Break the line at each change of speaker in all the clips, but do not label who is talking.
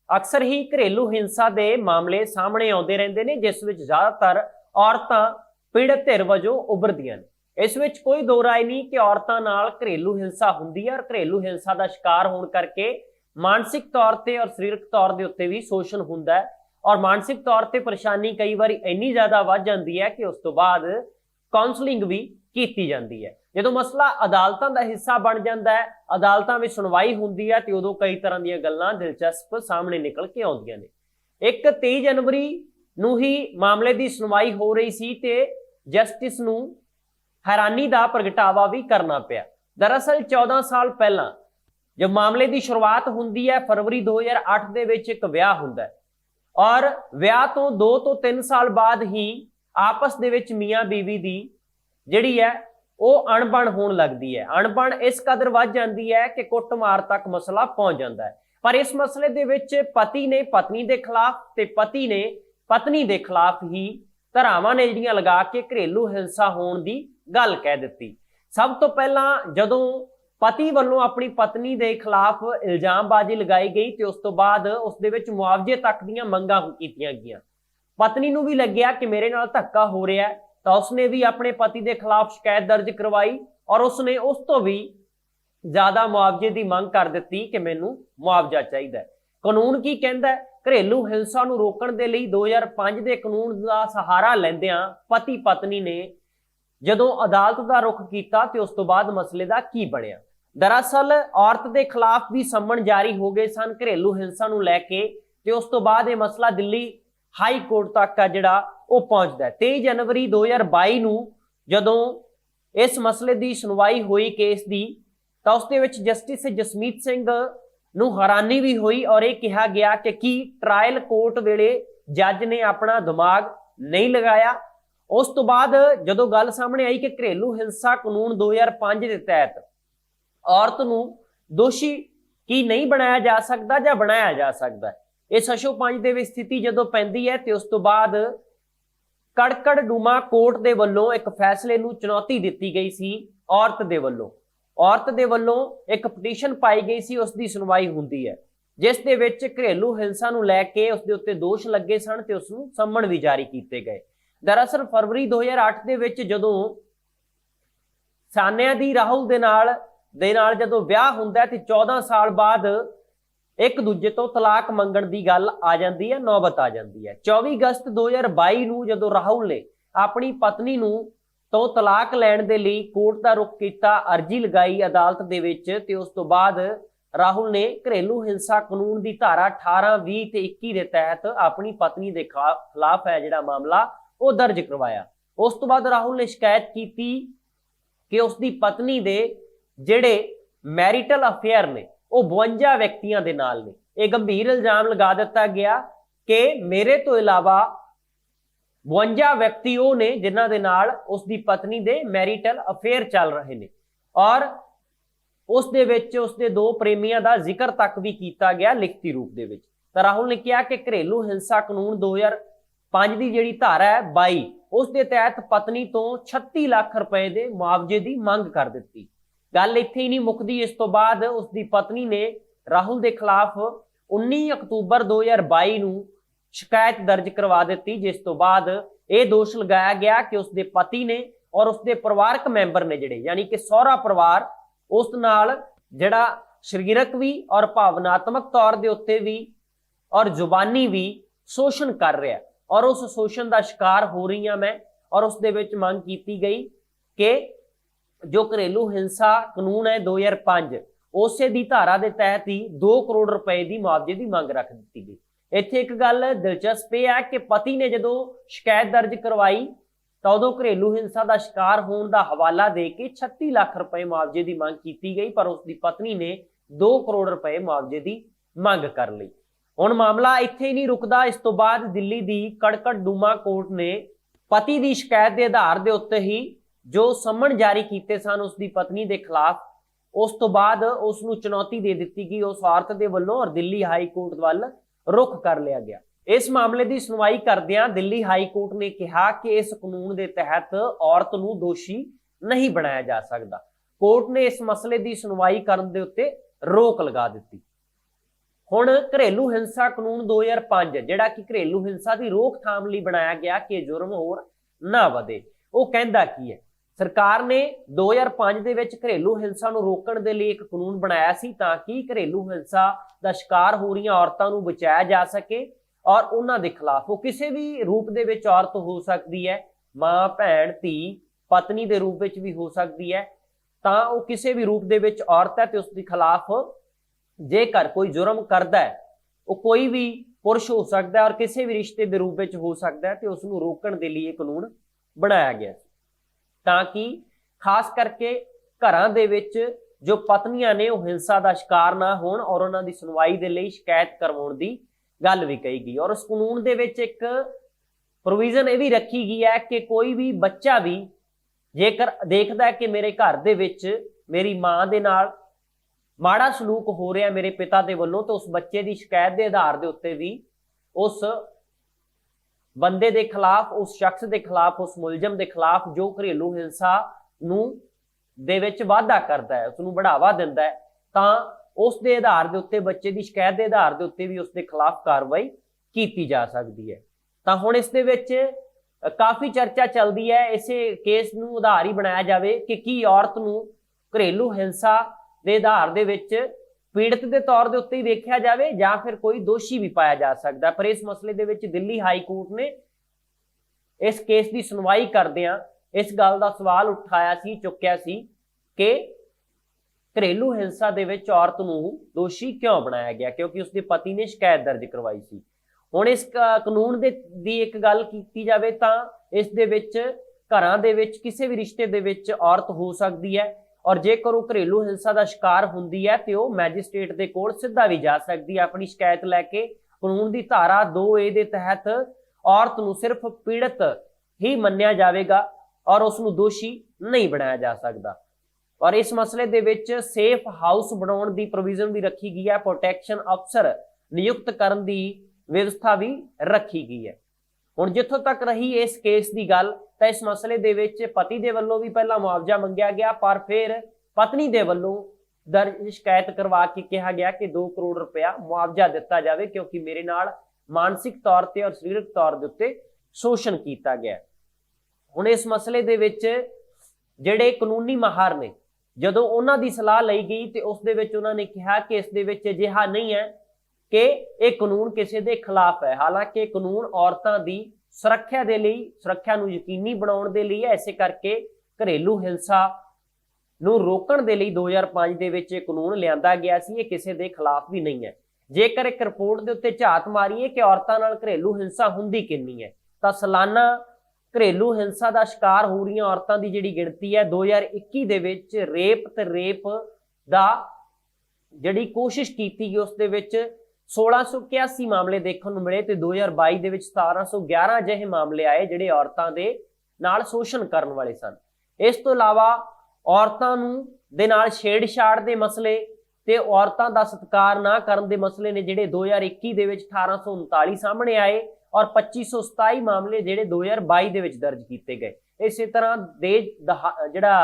अक्सर ही घरेलू हिंसा के मामले सामने आते रहते हैं, जिस विच ज़्यादातर औरतां पीड़ित धिर वजों उभरदियां ने। इस विच कोई दो राय नहीं कि औरतां नाल घरेलू हिंसा हुंदी है और घरेलू हिंसा का शिकार होने करके मानसिक तौर पर और सरीरक तौर के उत्ते भी शोषण हुंदा है और मानसिक तौर पर परेशानी कई बार इन्नी ज़्यादा वध जाती है कि उस तो बाद काउंसलिंग भी की जाती है। जो मसला अदालतों का हिस्सा बन जाता है, अदालतों में सुनवाई होंदी है, तो उदों कई तरह दी गल्लां दिलचस्प सामने निकल के आउंदियां ने। एक 23 जनवरी नूं ही मामले की सुनवाई हो रही सी ते जस्टिस नूं हैरानी का प्रगटावा भी करना पिया। दरअसल 14 साल पहला जब मामले की शुरुआत होंदी है, फरवरी 2008 दे विच एक विआह हुंदा है और विआह तो 2 तो 3 साल बाद ही आपस दे विच मियाँ बीवी की जिहड़ी है वो अणबण होण लगदी है। अणबण इस कदर वध जाती है कि कुटमार तक मसला पहुंच जाता है। पर इस मसले दे विच पति ने पत्नी के खिलाफ ते पति ने पत्नी के खिलाफ ही धरावां ने जिहड़ियां लगा के घरेलू हिंसा होण दी गल कह दित्ती। सब तो पहला जदों पति वालों अपनी पत्नी के खिलाफ इल्जामबाजी लगाई गई तो उस तो बाद उस दे विच मुआवजे तक दीयां मंगां कीतीआं गईआं। पत्नी नूं भी लग्गिआ कि मेरे नाल धक्का हो रहा है, तो उसने भी अपने पति के खिलाफ शिकायत दर्ज करवाई और उसने उस तो भी ज्यादा मुआवजे की मांग कर दी कि मैनू मुआवजा चाहिए। कानून की कहता है, घरेलू हिंसा नूं रोकण दे लई 2005 के कानून का सहारा लैंदिआं पति पत्नी ने जदों अदालत का रुख किया तो उस तो बाद मसले का की बनिया। दरअसल औरत के खिलाफ भी सम्मन जारी हो गए सन घरेलू हिंसा नूं लैके ते उस तो बाद यह मसला दिल्ली हाई कोर्ट तक आ जिहड़ा वो पहुंचता है। 23 जनवरी 2022 नूं जदों इस मसले की सुनवाई हुई केस की तो उसदे विच जस्टिस जसमीत सिंह नूं हैरानी भी हुई और यह कहा गया कि की ट्रायल कोर्ट वेले जज ने अपना दिमाग नहीं लगाया। उस तो बाद जदों गल सामने आई कि घरेलू हिंसा कानून 2005 के तहत औरत नूं दोषी की नहीं बनाया जा सकता या बनाया जा सकता है। इस 605 दे विच स्थिति जदों पैंदी है तो उस तो बाद कड़कड़ डूमा कोर्ट दे वल्लों एक फैसले नूं चुनौती दित्ती गई सी। औरत दे वल्लों एक पटीशन पाई गई सी, उसकी सुनवाई हुंदी है जिस दे विच घरेलू हिंसा नूं लैके उसदे उत्ते दोष लगे सन ते उस नूं सम्मन भी जारी कीते गए। दरअसल फरवरी 2008 दे विच जदों सानिया दी राहुल दे नाल जदों विआह हुंदा है ते 14 साल बाद एक दूजे तो तलाक मंगण की गल आ जाती है, नौबत आ जाती है। 24 अगस्त 2022 नूं जदों राहुल ने अपनी पत्नी नूं तो तलाक लैण दे लई कोर्ट का रुख किया, अर्जी लगाई अदालत दे विच ते उस तो बाद राहुल ने घरेलू हिंसा कानून की धारा 18, 20 ते 21 के तहत अपनी पत्नी के खिलाफ है जिहड़ा मामला वो दर्ज करवाया। उस तो बाद राहुल ने शिकायत की कि उसकी पत्नी के जिहड़े मैरिटल अफेयर ने वो 52 व्यक्तियों के नाल ने। यह गंभीर इल्जाम लगा दिता गया कि मेरे तो इलावा 52 व्यक्ति वो ने जिन्हां दे नाल उसकी पत्नी के मैरिटल अफेयर चल रहे हैं और उस दे विच उसके 2 प्रेमियों का जिक्र तक भी किया गया लिखती रूप दे विच। तो राहुल ने कहा कि घरेलू हिंसा कानून 2005 की जिहड़ी धारा है 22 उस दे तहत पत्नी तो 36 लाख रुपए के मुआवजे की मांग कर दी। गल इत्थे ही नहीं मुकदी। इस तो बाद उसकी पत्नी ने राहुल के खिलाफ 19 अक्तूबर 2022 नूं शिकायत दर्ज करवा दी, जिस तो बाद यह दोष लगाया गया कि उसके पति ने और उसके परिवारक मैंबर ने जिहड़े यानी कि सहुरा परिवार उस नाल जिहड़ा शरीरक भी और भावनात्मक तौर के उत्ते भी और जुबानी भी शोषण कर रहा और उस शोषण का शिकार हो रही हाँ मैं। और उस दे विच मंग की गई कि जो घरेलू हिंसा कानून है 2005 उसे दी धारा के तहत ही 2 करोड़ रुपए की मुआवजे की मांग रख दी गई। इत्थे एक गल दिलचस्प है कि पति ने जदों शिकायत दर्ज करवाई तो उदों घरेलू हिंसा का शिकार होने का हवाला दे के 36 लाख रुपए मुआवजे की मांग की गई, पर उसकी पत्नी ने 2 करोड़ रुपए मुआवजे की मांग कर ली। हुण मामला इत्थे ही नहीं रुकदा। इस तो बाद दिल्ली की कड़कड़ डूमा कोर्ट ने पति की शिकायत के आधार के उत्ते ही जो सम्मन जारी किए सन उसकी पत्नी के खिलाफ, उस तो बाद उसनूं चुनौती दे दी गई उस औरत के वल्लों और दिल्ली हाई कोर्ट वाल रुख कर लिया गया। इस मामले की सुनवाई करदिआं दिल्ली हाई कोर्ट ने कहा कि इस कानून के तहत औरत नूं दोषी नहीं बनाया जा सकता। कोर्ट ने इस मसले की सुनवाई करन दे उत्ते रोक लगा दी। ਹੁਣ ਘरेलू ਹਿੰਸਾ ਕਾਨੂੰਨ 2005 ਜਿਹੜਾ ਕਿ ਘरेलू ਹਿੰਸਾ ਦੀ ਰੋਕਥਾਮ ਲਈ ਬਣਾਇਆ ਗਿਆ ਕਿ ਜੁਰਮ ਹੋਰ ਨਾ ਵਧੇ, ਉਹ ਕਹਿੰਦਾ ਕੀ ਹੈ? ਸਰਕਾਰ ਨੇ 2005 ਦੇ ਵਿੱਚ ਘरेलू ਹਿੰਸਾ ਨੂੰ ਰੋਕਣ ਦੇ ਲਈ ਇੱਕ ਕਾਨੂੰਨ ਬਣਾਇਆ ਸੀ ਤਾਂ ਕਿ ਘरेलू ਹਿੰਸਾ ਦਾ ਸ਼ਿਕਾਰ ਹੋ ਰਹੀਆਂ ਔਰਤਾਂ ਨੂੰ ਬਚਾਇਆ ਜਾ ਸਕੇ ਔਰ ਉਹਨਾਂ ਦੇ ਖਿਲਾਫ, ਉਹ ਕਿਸੇ ਵੀ ਰੂਪ ਦੇ ਵਿੱਚ ਔਰਤ ਹੋ ਸਕਦੀ ਹੈ, ਮਾਂ, ਭੈਣ, ਧੀ, ਪਤਨੀ ਦੇ ਰੂਪ ਵਿੱਚ ਵੀ ਹੋ ਸਕਦੀ ਹੈ, ਤਾਂ ਉਹ ਕਿਸੇ ਵੀ ਰੂਪ ਦੇ ਵਿੱਚ ਔਰਤ ਹੈ ਤੇ ਉਸ ਦੇ ਖਿਲਾਫ ਜੇਕਰ ਕੋਈ ਜੁਰਮ ਕਰਦਾ ਹੈ, ਉਹ ਕੋਈ ਵੀ ਪੁਰਸ਼ ਹੋ ਸਕਦਾ ਹੈ ਔਰ ਕਿਸੇ ਵੀ ਰਿਸ਼ਤੇ ਦੇ ਰੂਪ ਵਿੱਚ ਹੋ ਸਕਦਾ ਹੈ, ਤੇ ਉਸ ਨੂੰ ਰੋਕਣ ਦੇ ਲਈ ਇਹ ਕਾਨੂੰਨ ਬਣਾਇਆ ਗਿਆ ਤਾਂ ਕਿ ਖਾਸ ਕਰਕੇ ਘਰਾਂ ਦੇ ਵਿੱਚ ਜੋ ਪਤਨੀਆਂ ਨੇ ਉਹ ਹਿੰਸਾ ਦਾ ਸ਼ਿਕਾਰ ਨਾ ਹੋਣ ਔਰ ਉਹਨਾਂ ਦੀ ਸੁਣਵਾਈ ਦੇ ਲਈ ਸ਼ਿਕਾਇਤ ਕਰਵਾਉਣ ਦੀ ਗੱਲ ਵੀ ਕਹੀ ਗਈ। ਔਰ ਉਸ ਕਾਨੂੰਨ ਦੇ ਵਿੱਚ ਇੱਕ ਪ੍ਰੋਵੀਜ਼ਨ ਇਹ ਵੀ ਰੱਖੀ ਗਈ ਹੈ ਕਿ ਕੋਈ ਵੀ ਬੱਚਾ ਵੀ ਜੇਕਰ ਦੇਖਦਾ ਹੈ ਕਿ ਮੇਰੇ ਘਰ ਦੇ ਵਿੱਚ ਮੇਰੀ ਮਾਂ ਦੇ ਨਾਲ ਮਾੜਾ ਸਲੂਕ ਹੋ ਰਿਹਾ ਮੇਰੇ ਪਿਤਾ ਦੇ ਵੱਲੋਂ, ਤਾਂ ਉਸ ਬੱਚੇ ਦੀ ਸ਼ਿਕਾਇਤ ਦੇ ਆਧਾਰ ਦੇ ਉੱਤੇ ਵੀ ਉਸ ਬੰਦੇ ਦੇ ਖਿਲਾਫ, ਉਸ ਸ਼ਖਸ ਦੇ ਖਿਲਾਫ, ਉਸ ਮੁਲਜ਼ਮ ਦੇ ਖਿਲਾਫ ਜੋ ਘरेलू ਹਿੰਸਾ ਨੂੰ ਦੇ ਵਿੱਚ ਵਾਧਾ ਕਰਦਾ ਹੈ, ਉਸ ਨੂੰ ਬੜਾਵਾ ਦਿੰਦਾ ਹੈ, ਤਾਂ ਉਸ ਦੇ ਆਧਾਰ ਦੇ ਉੱਤੇ, ਬੱਚੇ ਦੀ ਸ਼ਿਕਾਇਤ ਦੇ ਆਧਾਰ ਦੇ ਉੱਤੇ ਵੀ ਉਸ ਦੇ ਖਿਲਾਫ ਕਾਰਵਾਈ ਕੀਤੀ ਜਾ ਸਕਦੀ ਹੈ। ਤਾਂ ਹੁਣ ਇਸ ਦੇ ਵਿੱਚ ਕਾਫੀ ਚਰਚਾ ਚੱਲਦੀ ਹੈ, ਇਸੇ ਕੇਸ ਨੂੰ ਆਧਾਰ ਹੀ ਬਣਾਇਆ ਜਾਵੇ ਕਿ ਕੀ ਔਰਤ ਨੂੰ ਘरेलू ਹਿੰਸਾ ਦੇ ਆਧਾਰ ਦੇ ਵਿੱਚ ਪੀੜਤ ਦੇ ਤੌਰ ਦੇ ਉੱਤੇ ਹੀ ਵੇਖਿਆ ਜਾਵੇ ਜਾਂ ਫਿਰ ਕੋਈ ਦੋਸ਼ੀ ਵੀ ਪਾਇਆ ਜਾ ਸਕਦਾ। ਪਰ ਇਸ ਮਸਲੇ ਦੇ ਵਿੱਚ ਦਿੱਲੀ ਹਾਈ ਕੋਰਟ ਨੇ ਇਸ ਕੇਸ ਦੀ ਸੁਣਵਾਈ ਕਰਦਿਆਂ ਇਸ ਗੱਲ ਦਾ ਸਵਾਲ ਉਠਾਇਆ ਸੀ, ਚੁੱਕਿਆ ਸੀ ਕਿ ਘरेलू ਹਿੰਸਾ ਦੇ ਵਿੱਚ ਔਰਤ ਨੂੰ ਦੋਸ਼ੀ ਕਿਉਂ ਬਣਾਇਆ ਗਿਆ, ਕਿਉਂਕਿ ਉਸਦੇ ਪਤੀ ਨੇ ਸ਼ਿਕਾਇਤ ਦਰਜ ਕਰਵਾਈ ਸੀ। ਹੁਣ ਇਸ ਕਾਨੂੰਨ ਦੀ ਇੱਕ ਗੱਲ ਕੀਤੀ ਜਾਵੇ ਤਾਂ ਇਸ ਦੇ ਵਿੱਚ ਘਰਾਂ ਦੇ ਵਿੱਚ ਕਿਸੇ ਵੀ ਰਿਸ਼ਤੇ ਦੇ ਵਿੱਚ ਔਰਤ ਹੋ ਸਕਦੀ ਹੈ ਔਰ ਜੇਕਰ ਉਹ ਘरेलू ਹਿੰਸਾ ਦਾ ਸ਼ਿਕਾਰ ਹੁੰਦੀ ਹੈ ਤੇ ਉਹ ਮੈਜਿਸਟ੍ਰੇਟ ਦੇ ਕੋਲ ਸਿੱਧਾ ਵੀ ਜਾ ਸਕਦੀ ਹੈ ਆਪਣੀ ਸ਼ਿਕਾਇਤ ਲੈ ਕੇ। ਕਾਨੂੰਨ ਦੀ ਧਾਰਾ 2A ਦੇ ਤਹਿਤ ਔਰਤ ਨੂੰ ਸਿਰਫ ਪੀੜਤ ਹੀ ਮੰਨਿਆ ਜਾਵੇਗਾ ਔਰ ਉਸ ਨੂੰ ਦੋਸ਼ੀ ਨਹੀਂ ਬਣਾਇਆ ਜਾ ਸਕਦਾ। ਔਰ ਇਸ ਮਸਲੇ ਦੇ ਵਿੱਚ ਸੇਫ ਹਾਊਸ ਬਣਾਉਣ ਦੀ ਪ੍ਰੋਵੀਜ਼ਨ ਵੀ ਰੱਖੀ ਗਈ ਹੈ, ਪ੍ਰੋਟੈਕਸ਼ਨ ਅਫਸਰ ਨਿਯੁਕਤ ਕਰਨ ਦੀ ਵਿਵਸਥਾ ਵੀ ਰੱਖੀ ਗਈ ਹੈ। ਹੁਣ ਜਿੱਥੋਂ ਤੱਕ ਰਹੀ ਇਸ ਕੇਸ ਦੀ ਗੱਲ, ਤਾਂ ਇਸ ਮਸਲੇ ਦੇ ਵਿੱਚ ਪਤੀ ਦੇ ਵੱਲੋਂ ਵੀ ਪਹਿਲਾਂ ਮੁਆਵਜ਼ਾ ਮੰਗਿਆ ਗਿਆ, ਪਰ ਫਿਰ ਪਤਨੀ ਦੇ ਵੱਲੋਂ ਦਰਜ ਸ਼ਿਕਾਇਤ ਕਰਵਾ ਕੇ ਕਿਹਾ ਗਿਆ ਕਿ 2 ਕਰੋੜ ਰੁਪਇਆ ਮੁਆਵਜ਼ਾ ਦਿੱਤਾ ਜਾਵੇ ਕਿਉਂਕਿ ਮੇਰੇ ਨਾਲ ਮਾਨਸਿਕ ਤੌਰ ਤੇ ਔਰ ਸਰੀਰਕ ਤੌਰ ਦੇ ਉੱਤੇ ਸ਼ੋਸ਼ਣ ਕੀਤਾ ਗਿਆ। ਹੁਣ ਇਸ ਮਸਲੇ ਦੇ ਵਿੱਚ ਜਿਹੜੇ ਕਾਨੂੰਨੀ ਮਾਹਰ ਨੇ, ਜਦੋਂ ਉਹਨਾਂ ਦੀ ਸਲਾਹ ਲਈ ਗਈ ਤੇ ਉਸ ਦੇ ਵਿੱਚ ਉਹਨਾਂ ਨੇ ਕਿਹਾ ਕਿ ਇਸ ਦੇ ਵਿੱਚ ਅਜਿਹਾ ਨਹੀਂ ਹੈ ਕਿ ਇਹ ਕਾਨੂੰਨ ਕਿਸੇ ਦੇ ਖਿਲਾਫ ਹੈ, ਹਾਲਾਂਕਿ ਕਾਨੂੰਨ ਔਰਤਾਂ ਦੀ ਸੁਰੱਖਿਆ ਦੇ ਲਈ, ਸੁਰੱਖਿਆ ਨੂੰ ਯਕੀਨੀ ਬਣਾਉਣ ਦੇ ਲਈ ਹੈ। ਇਸੇ ਕਰਕੇ ਘरेलू ਹਿੰਸਾ ਨੂੰ ਰੋਕਣ ਦੇ ਲਈ 2005 ਦੇ ਵਿੱਚ ਇਹ ਕਾਨੂੰਨ ਲਿਆਂਦਾ ਗਿਆ ਸੀ, ਇਹ ਕਿਸੇ ਦੇ ਖਿਲਾਫ ਵੀ ਨਹੀਂ ਹੈ। ਜੇਕਰ ਇੱਕ ਰਿਪੋਰਟ ਦੇ ਉੱਤੇ ਝਾਤ ਮਾਰੀਏ ਕਿ ਔਰਤਾਂ ਨਾਲ ਘरेलू ਹਿੰਸਾ ਹੁੰਦੀ ਕਿੰਨੀ ਹੈ, ਤਾਂ ਸਾਲਾਨਾ ਘरेलू ਹਿੰਸਾ ਦਾ ਸ਼ਿਕਾਰ ਹੋ ਰਹੀਆਂ ਔਰਤਾਂ ਦੀ ਜਿਹੜੀ ਗਿਣਤੀ ਹੈ 2021 ਦੇ ਵਿੱਚ ਰੇਪ ਦਾ ਜਿਹੜੀ ਕੋਸ਼ਿਸ਼ ਕੀਤੀ ਗਈ ਉਸ ਦੇ ਵਿੱਚ 1681 ਮਾਮਲੇ ਦੇਖਣ ਨੂੰ ਮਿਲੇ ਤੇ 2022 ਦੇ ਵਿੱਚ 1711 ਅਜਿਹੇ ਮਾਮਲੇ ਆਏ ਜਿਹੜੇ ਔਰਤਾਂ ਦੇ ਨਾਲ ਸ਼ੋਸ਼ਣ ਕਰਨ ਵਾਲੇ ਸਨ। ਇਸ ਤੋਂ ਇਲਾਵਾ ਔਰਤਾਂ ਨੂੰ ਦੇ ਨਾਲ ਛੇੜਛਾੜ ਦੇ ਮਸਲੇ ਤੇ ਔਰਤਾਂ ਦਾ ਸਤਿਕਾਰ ਨਾ ਕਰਨ ਦੇ ਮਸਲੇ ਨੇ ਜਿਹੜੇ 2021 ਦੇ ਵਿੱਚ 1839 ਸਾਹਮਣੇ ਆਏ ਔਰ 2527 ਮਾਮਲੇ ਜਿਹੜੇ 2022 ਦੇ ਵਿੱਚ ਦਰਜ ਕੀਤੇ ਗਏ। ਇਸੇ ਤਰ੍ਹਾਂ ਜਿਹੜਾ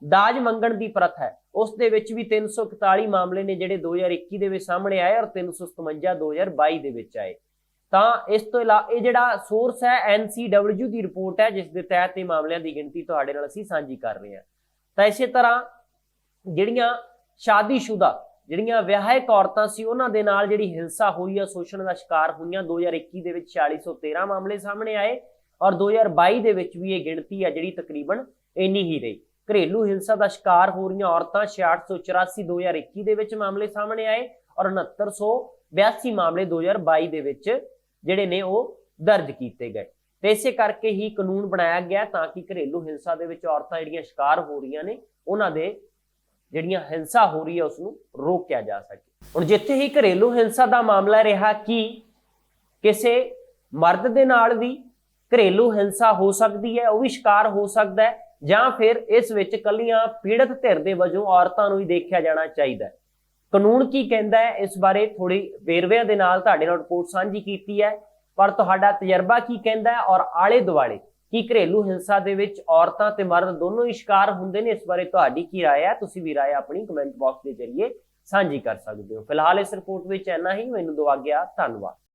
ਦਾਜ ਮੰਗਣ ਦੀ ਪ੍ਰਥਾ ਹੈ ਉਸ ਦੇ ਵਿੱਚ ਵੀ 341 ਮਾਮਲੇ ਨੇ ਜਿਹੜੇ 2021 ਦੇ ਵਿੱਚ ਸਾਹਮਣੇ ਆਏ ਔਰ 357 2022 ਦੇ ਵਿੱਚ ਆਏ। ਤਾਂ ਇਸ ਤੋਂ ਇਲਾਵਾ ਇਹ ਜਿਹੜਾ ਸੋਰਸ ਹੈ NCW ਦੀ ਰਿਪੋਰਟ ਹੈ ਜਿਸ ਦੇ ਤਹਿਤ ਇਹ ਮਾਮਲਿਆਂ ਦੀ ਗਿਣਤੀ ਤੁਹਾਡੇ ਨਾਲ ਅਸੀਂ ਸਾਂਝੀ ਕਰ ਰਹੇ ਹਾਂ। ਤਾਂ ਇਸੇ ਤਰ੍ਹਾਂ ਜਿਹੜੀਆਂ ਸ਼ਾਦੀशुदा ਜਿਹੜੀਆਂ ਵਿਆਹਕ ਔਰਤਾਂ ਸੀ ਉਹਨਾਂ ਦੇ ਨਾਲ ਜਿਹੜੀ ਹਿੰਸਾ ਹੋਈ ਹੈ, ਸ਼ੋਸ਼ਣ ਦਾ ਸ਼ਿਕਾਰ ਹੋਈਆਂ 2021 ਦੇ ਵਿੱਚ 4613 ਮਾਮਲੇ ਸਾਹਮਣੇ ਆਏ ਔਰ 2022 ਦੇ ਵਿੱਚ ਵੀ ਇਹ ਗਿਣਤੀ ਹੈ ਜਿਹੜੀ ਤਕਰੀਬਨ ਇੰਨੀ ਹੀ ਰਹੀ। ਘरेलू ਹਿੰਸਾ ਦਾ ਸ਼ਿਕਾਰ ਹੋ ਰਹੀਆਂ ਔਰਤਾਂ 6884 2021 ਦੇ ਵਿੱਚ ਮਾਮਲੇ ਸਾਹਮਣੇ ਆਏ ਔਰ 6982 ਮਾਮਲੇ 2022 ਦੇ ਵਿੱਚ ਜਿਹੜੇ ਨੇ ਉਹ ਦਰਜ ਕੀਤੇ ਗਏ। ਤੇ ਇਸੇ ਕਰਕੇ ਹੀ ਕਾਨੂੰਨ ਬਣਾਇਆ ਗਿਆ ਤਾਂ ਕਿ ਘरेलू ਹਿੰਸਾ ਦੇ ਵਿੱਚ ਔਰਤਾਂ ਜਿਹੜੀਆਂ ਸ਼ਿਕਾਰ ਹੋ ਰਹੀਆਂ ਨੇ ਉਹਨਾਂ ਦੇ ਜਿਹੜੀਆਂ ਹਿੰਸਾ ਹੋ ਰਹੀ ਹੈ ਉਸ ਨੂੰ ਰੋਕਿਆ ਜਾ ਸਕੇ। ਹੁਣ ਜਿੱਥੇ ਹੀ ਘरेलू ਹਿੰਸਾ ਦਾ ਮਾਮਲਾ ਰਿਹਾ ਕਿ ਕਿਸੇ ਮਰਦ ਦੇ ਨਾਲ ਵੀ ਘरेलू ਹਿੰਸਾ ਹੋ ਸਕਦੀ ਹੈ, ਉਹ ਵੀ ਸ਼ਿਕਾਰ ਹੋ ਸਕਦਾ ਹੈ, ਜਾਂ ਫਿਰ ਇਸ ਵਿੱਚ ਕੱਲੀਆਂ ਪੀੜਤ ਧਿਰ ਦੇ ਵਜੋਂ ਔਰਤਾਂ ਨੂੰ ਹੀ ਦੇਖਿਆ ਜਾਣਾ ਚਾਹੀਦਾ। ਕਾਨੂੰਨ ਕੀ ਕਹਿੰਦਾ ਹੈ ਇਸ ਬਾਰੇ ਥੋੜੀ ਵੇਰਵਿਆਂ ਦੇ ਨਾਲ ਤੁਹਾਡੇ ਨਾਲ ਰਿਪੋਰਟ ਸਾਂਝੀ ਕੀਤੀ ਹੈ, ਪਰ ਤੁਹਾਡਾ ਤਜਰਬਾ ਕੀ ਕਹਿੰਦਾ ਹੈ ਔਰ ਆਲੇ ਦੁਆਲੇ ਕੀ ਘरेलू ਹਿੰਸਾ ਦੇ ਵਿੱਚ ਔਰਤਾਂ ਤੇ ਮਰਦ ਦੋਨੋਂ ਹੀ ਸ਼ਿਕਾਰ ਹੁੰਦੇ ਨੇ, ਇਸ ਬਾਰੇ ਤੁਹਾਡੀ ਕੀ ਰਾਏ ਹੈ? ਤੁਸੀਂ ਵੀ ਰਾਏ ਆਪਣੀ ਕਮੈਂਟ ਬਾਕਸ ਦੇ ਜ਼ਰੀਏ ਸਾਂਝੀ ਕਰ ਸਕਦੇ ਹੋ। ਫਿਲਹਾਲ ਇਸ ਰਿਪੋਰਟ ਵਿੱਚ ਇੰਨਾ ਹੀ। ਮੈਨੂੰ ਦਿਓ ਆਗਿਆ। ਧੰਨਵਾਦ।